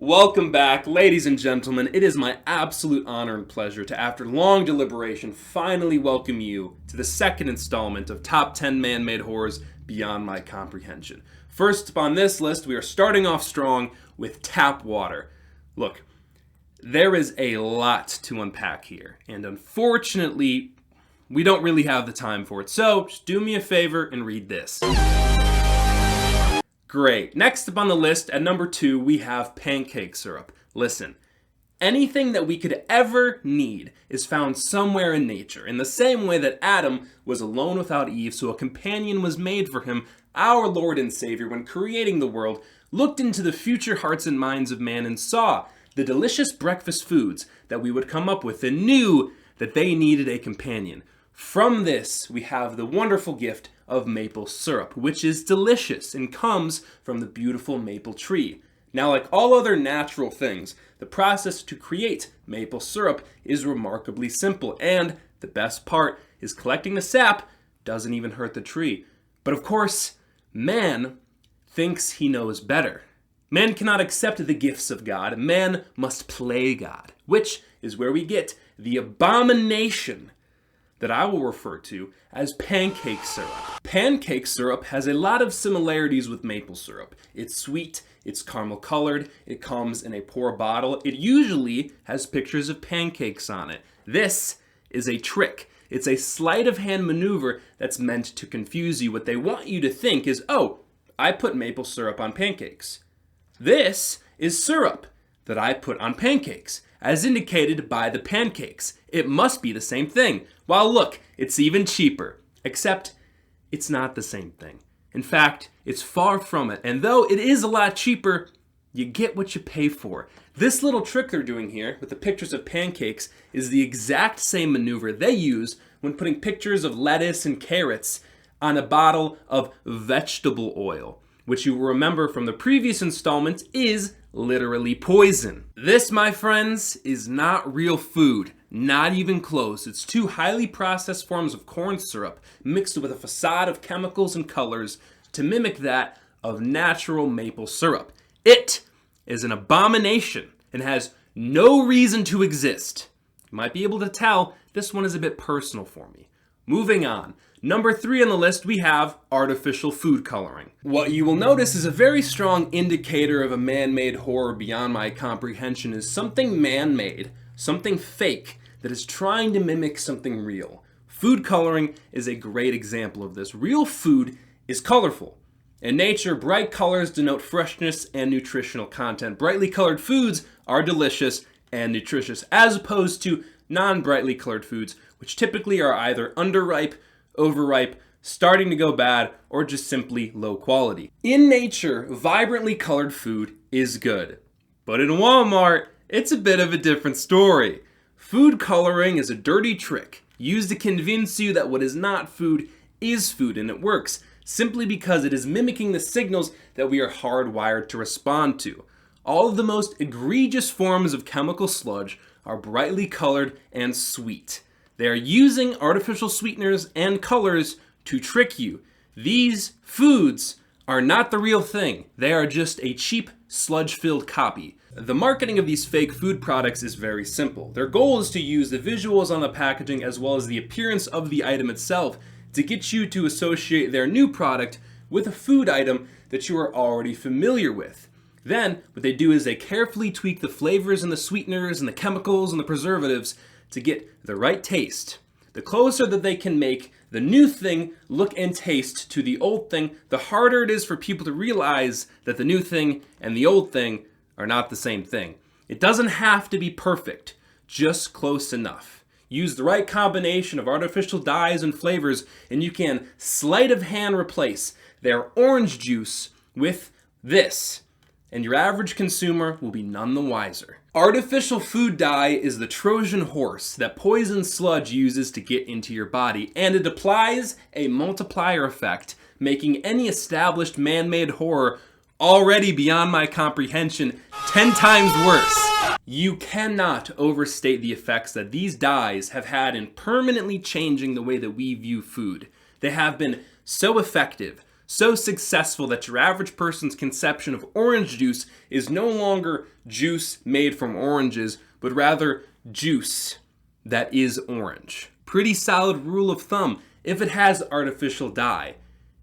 Welcome back, ladies and gentlemen. It is my absolute honor and pleasure to, after long deliberation, finally welcome you to the second installment of Top 10 Man-Made Horrors Beyond My Comprehension. First up on this list, we are starting off strong with tap water. Look, there is a lot to unpack here, and unfortunately, we don't really have the time for it. So, just do me a favor and read this. Great. Next up on the list, at number 2, we have pancake syrup. Listen, anything that we could ever need is found somewhere in nature. In the same way that Adam was alone without Eve, so a companion was made for him, our Lord and Savior, when creating the world, looked into the future hearts and minds of man and saw the delicious breakfast foods that we would come up with and knew that they needed a companion. From this, we have the wonderful gift of maple syrup, which is delicious and comes from the beautiful maple tree. Now, like all other natural things, the process to create maple syrup is remarkably simple, and the best part is collecting the sap doesn't even hurt the tree. But of course, man thinks he knows better. Man cannot accept the gifts of God. Man must play God, which is where we get the abomination that I will refer to as pancake syrup. Pancake syrup has a lot of similarities with maple syrup. It's sweet, it's caramel colored, it comes in a pour bottle. It usually has pictures of pancakes on it. This is a trick. It's a sleight of hand maneuver that's meant to confuse you. What they want you to think is, oh, I put maple syrup on pancakes. This is syrup that I put on pancakes, as indicated by the pancakes. It must be the same thing. Well, look, it's even cheaper. Except, it's not the same thing. In fact, it's far from it. And though it is a lot cheaper, you get what you pay for. This little trick they're doing here with the pictures of pancakes is the exact same maneuver they use when putting pictures of lettuce and carrots on a bottle of vegetable oil, which you will remember from the previous installment is literally poison. This, my friends, is not real food. Not even close. It's two highly processed forms of corn syrup mixed with a facade of chemicals and colors to mimic that of natural maple syrup. It is an abomination and has no reason to exist. You might be able to tell this one is a bit personal for me. Moving on. Number 3 on the list, we have artificial food coloring. What you will notice is a very strong indicator of a man-made horror beyond my comprehension is something man-made, something fake, that is trying to mimic something real. Food coloring is a great example of this. Real food is colorful. In nature, bright colors denote freshness and nutritional content. Brightly colored foods are delicious and nutritious, as opposed to non-brightly colored foods, which typically are either underripe, overripe, starting to go bad, or just simply low quality. In nature, vibrantly colored food is good. But in Walmart, it's a bit of a different story. Food coloring is a dirty trick used to convince you that what is not food is food, and it works simply because it is mimicking the signals that we are hardwired to respond to. All of the most egregious forms of chemical sludge are brightly colored and sweet. They are using artificial sweeteners and colors to trick you. These foods are not the real thing. They are just a cheap, sludge-filled copy. The marketing of these fake food products is very simple. Their goal is to use the visuals on the packaging as well as the appearance of the item itself to get you to associate their new product with a food item that you are already familiar with. Then, what they do is they carefully tweak the flavors and the sweeteners and the chemicals and the preservatives to get the right taste. The closer that they can make the new thing look and taste to the old thing, the harder it is for people to realize that the new thing and the old thing are not the same thing. It doesn't have to be perfect, just close enough. Use the right combination of artificial dyes and flavors, and you can sleight of hand replace their orange juice with this, and your average consumer will be none the wiser. Artificial food dye is the Trojan horse that poison sludge uses to get into your body, and it applies a multiplier effect, making any established man-made horror already beyond my comprehension 10 times worse. You cannot overstate the effects that these dyes have had in permanently changing the way that we view food. They have been so effective, So successful that your average person's conception of orange juice is no longer juice made from oranges, but rather juice that is orange. Pretty solid rule of thumb. If it has artificial dye,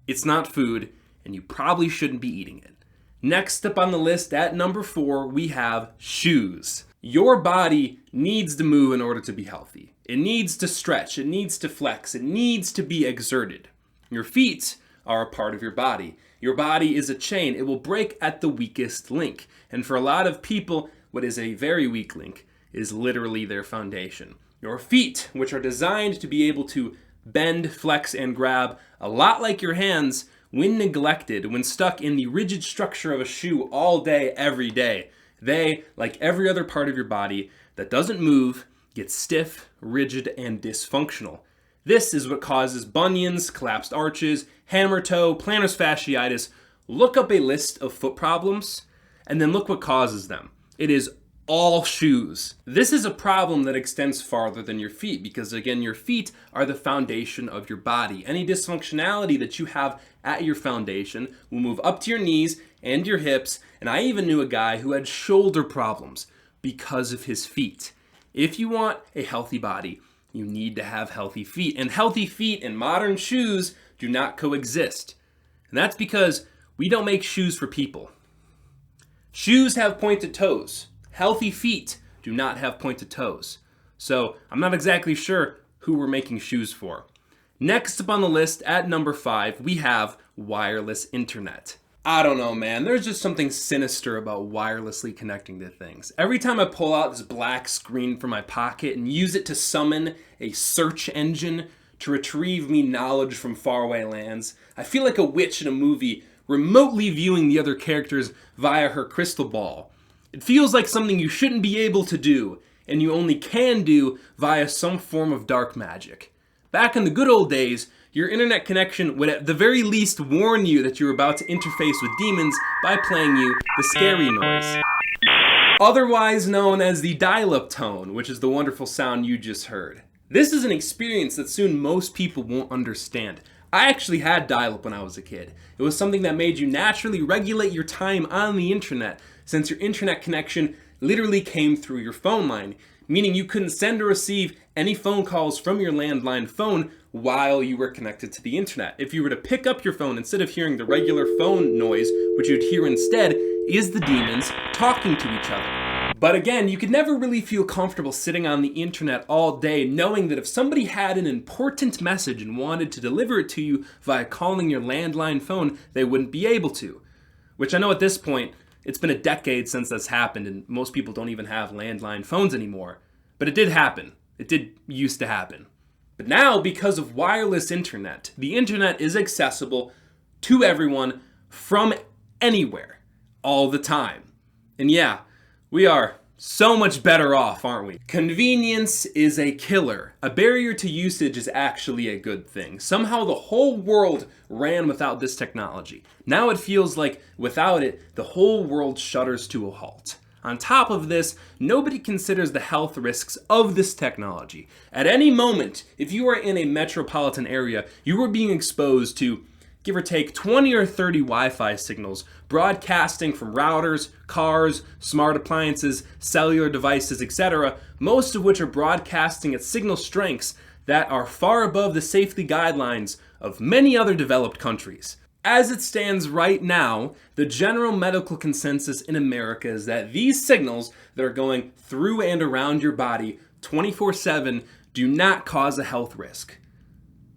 it's not food, and you probably shouldn't be eating it. Next up on the list at number 4, we have shoes. Your body needs to move in order to be healthy. It needs to stretch, it needs to flex, it needs to be exerted. Your feet are a part of your body. Your body is a chain. It will break at the weakest link. And for a lot of people, what is a very weak link is literally their foundation. Your feet, which are designed to be able to bend, flex, and grab, a lot like your hands, when neglected, when stuck in the rigid structure of a shoe all day, every day, they, like every other part of your body that doesn't move, get stiff, rigid, and dysfunctional. This is what causes bunions, collapsed arches, hammer toe, plantar fasciitis. Look up a list of foot problems, and then look what causes them. It is all shoes. This is a problem that extends farther than your feet because, again, your feet are the foundation of your body. Any dysfunctionality that you have at your foundation will move up to your knees and your hips, and I even knew a guy who had shoulder problems because of his feet. If you want a healthy body, you need to have healthy feet, and healthy feet and modern shoes do not coexist. And that's because we don't make shoes for people. Shoes have pointed toes. Healthy feet do not have pointed toes. So I'm not exactly sure who we're making shoes for. Next up on the list at number 5, we have wireless internet. I don't know, man. There's just something sinister about wirelessly connecting to things. Every time I pull out this black screen from my pocket and use it to summon a search engine to retrieve me knowledge from faraway lands, I feel like a witch in a movie remotely viewing the other characters via her crystal ball. It feels like something you shouldn't be able to do, and you only can do via some form of dark magic. Back in the good old days, your internet connection would at the very least warn you that you're about to interface with demons by playing you the scary noise. Otherwise known as the dial-up tone, which is the wonderful sound you just heard. This is an experience that soon most people won't understand. I actually had dial-up when I was a kid. It was something that made you naturally regulate your time on the internet, since your internet connection literally came through your phone line, meaning you couldn't send or receive any phone calls from your landline phone while you were connected to the internet. If you were to pick up your phone, instead of hearing the regular phone noise, what you'd hear instead is the demons talking to each other. But again, you could never really feel comfortable sitting on the internet all day knowing that if somebody had an important message and wanted to deliver it to you via calling your landline phone, they wouldn't be able to. Which I know at this point, it's been a decade since that's happened, and most people don't even have landline phones anymore. But it did happen. It did used to happen. But now, because of wireless internet, the internet is accessible to everyone from anywhere, all the time. And yeah, we are so much better off, aren't we? Convenience is a killer. A barrier to usage is actually a good thing. Somehow the whole world ran without this technology. Now it feels like without it, the whole world shudders to a halt. On top of this, nobody considers the health risks of this technology. At any moment, if you are in a metropolitan area, you are being exposed to, give or take, 20 or 30 Wi-Fi signals broadcasting from routers, cars, smart appliances, cellular devices, etc., most of which are broadcasting at signal strengths that are far above the safety guidelines of many other developed countries. As it stands right now, the general medical consensus in America is that these signals that are going through and around your body 24/7 do not cause a health risk.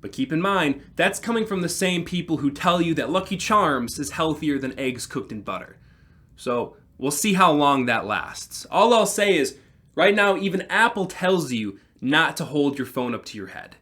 But keep in mind, that's coming from the same people who tell you that Lucky Charms is healthier than eggs cooked in butter. So we'll see how long that lasts. All I'll say is, right now, even Apple tells you not to hold your phone up to your head.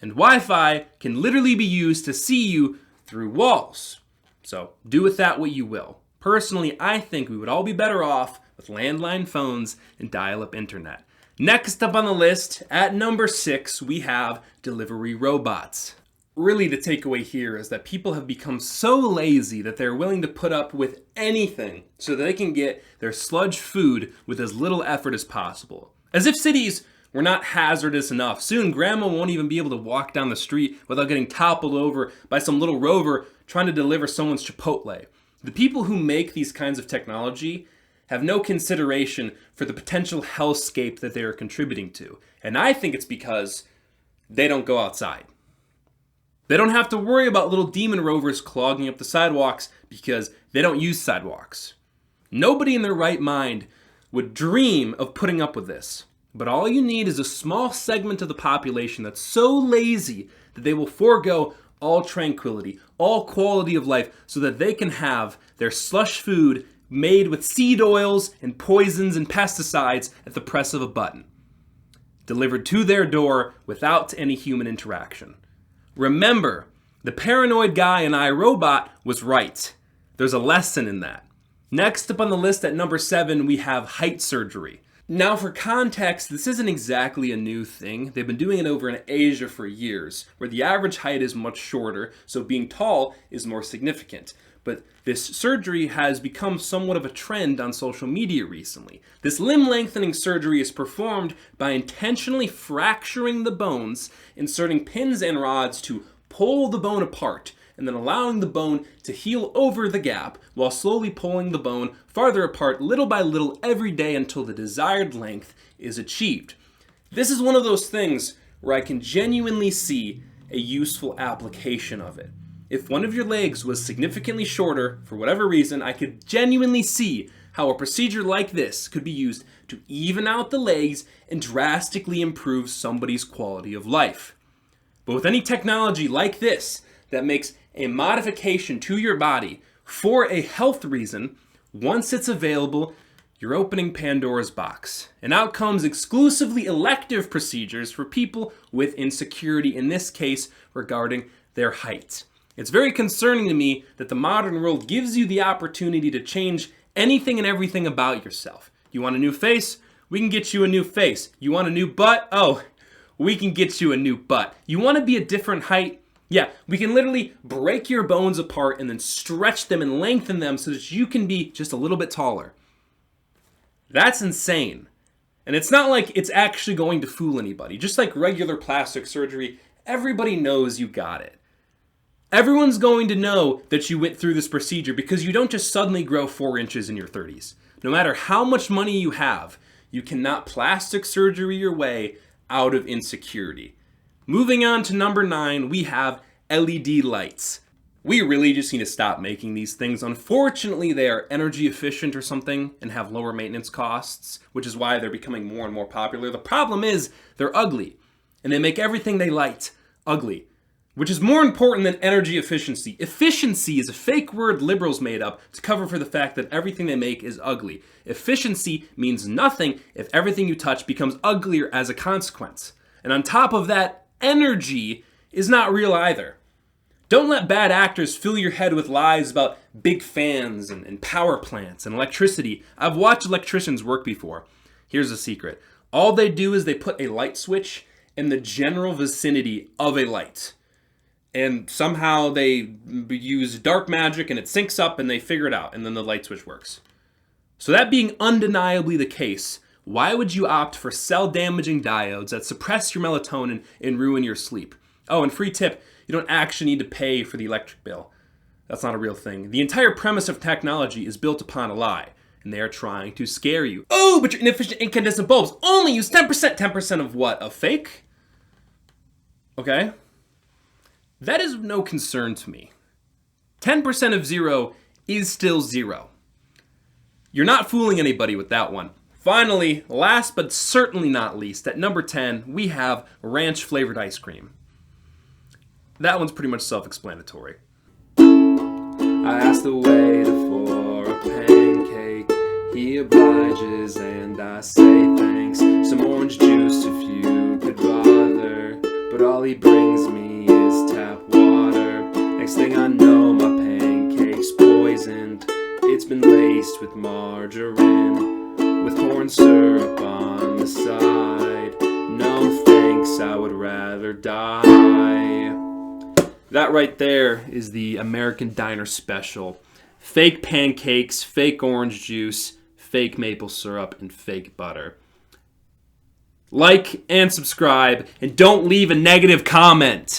And Wi-Fi can literally be used to see you through walls. So do with that what you will. Personally, I think we would all be better off with landline phones and dial-up internet. Next up on the list, at number 6, we have delivery robots. Really, the takeaway here is that people have become so lazy that they're willing to put up with anything so that they can get their sludge food with as little effort as possible. As if cities were not hazardous enough. Soon, grandma won't even be able to walk down the street without getting toppled over by some little rover trying to deliver someone's Chipotle. The people who make these kinds of technology have no consideration for the potential hellscape that they are contributing to. And I think it's because they don't go outside. They don't have to worry about little demon rovers clogging up the sidewalks because they don't use sidewalks. Nobody in their right mind would dream of putting up with this. But all you need is a small segment of the population that's so lazy that they will forego all tranquility, all quality of life, so that they can have their slush food made with seed oils and poisons and pesticides at the press of a button, delivered to their door without any human interaction. Remember, the paranoid guy in iRobot was right. There's a lesson in that. Next up on the list at number 7, we have height surgery. Now for context, this isn't exactly a new thing. They've been doing it over in Asia for years, where the average height is much shorter, so being tall is more significant. But this surgery has become somewhat of a trend on social media recently. This limb lengthening surgery is performed by intentionally fracturing the bones, inserting pins and rods to pull the bone apart, and then allowing the bone to heal over the gap while slowly pulling the bone farther apart little by little every day until the desired length is achieved. This is one of those things where I can genuinely see a useful application of it. If one of your legs was significantly shorter, for whatever reason, I could genuinely see how a procedure like this could be used to even out the legs and drastically improve somebody's quality of life. But with any technology like this that makes a modification to your body for a health reason, once it's available, you're opening Pandora's box. And out comes exclusively elective procedures for people with insecurity, in this case regarding their height. It's very concerning to me that the modern world gives you the opportunity to change anything and everything about yourself. You want a new face? We can get you a new face. You want a new butt? Oh, we can get you a new butt. You want to be a different height? Yeah, we can literally break your bones apart and then stretch them and lengthen them so that you can be just a little bit taller. That's insane. And it's not like it's actually going to fool anybody. Just like regular plastic surgery, everybody knows you got it. Everyone's going to know that you went through this procedure because you don't just suddenly grow 4 inches in your 30s. No matter how much money you have, you cannot plastic surgery your way out of insecurity. Moving on to number 9, we have LED lights. We really just need to stop making these things. Unfortunately, they are energy efficient or something and have lower maintenance costs, which is why they're becoming more and more popular. The problem is they're ugly, and they make everything they light ugly, which is more important than energy efficiency. Efficiency is a fake word liberals made up to cover for the fact that everything they make is ugly. Efficiency means nothing if everything you touch becomes uglier as a consequence. And on top of that, energy is not real either. Don't let bad actors fill your head with lies about big fans and power plants and electricity. I've watched electricians work before. Here's a secret. All they do is they put a light switch in the general vicinity of a light. And somehow they use dark magic and it syncs up and they figure it out and then the light switch works. So that being undeniably the case, why would you opt for cell-damaging diodes that suppress your melatonin and ruin your sleep? Oh, and free tip, you don't actually need to pay for the electric bill. That's not a real thing. The entire premise of technology is built upon a lie, and they are trying to scare you. Oh, but your inefficient incandescent bulbs only use 10%. 10% of what? Of fake? Okay. That is no concern to me. 10% of 0 is still 0. You're not fooling anybody with that one. Finally, last but certainly not least, at number 10, we have ranch flavored ice cream. That one's pretty much self-explanatory. I asked the waiter for a pancake. He obliges and I say thanks. Some orange juice if you could bother. But all he brings me is tap water. Next thing I know, my pancake's poisoned. It's been laced with margarine, with corn syrup on the side. No thanks, I would rather die. That right there is the American Diner special. Fake pancakes, fake orange juice, fake maple syrup, and fake butter. Like and subscribe, and don't leave a negative comment.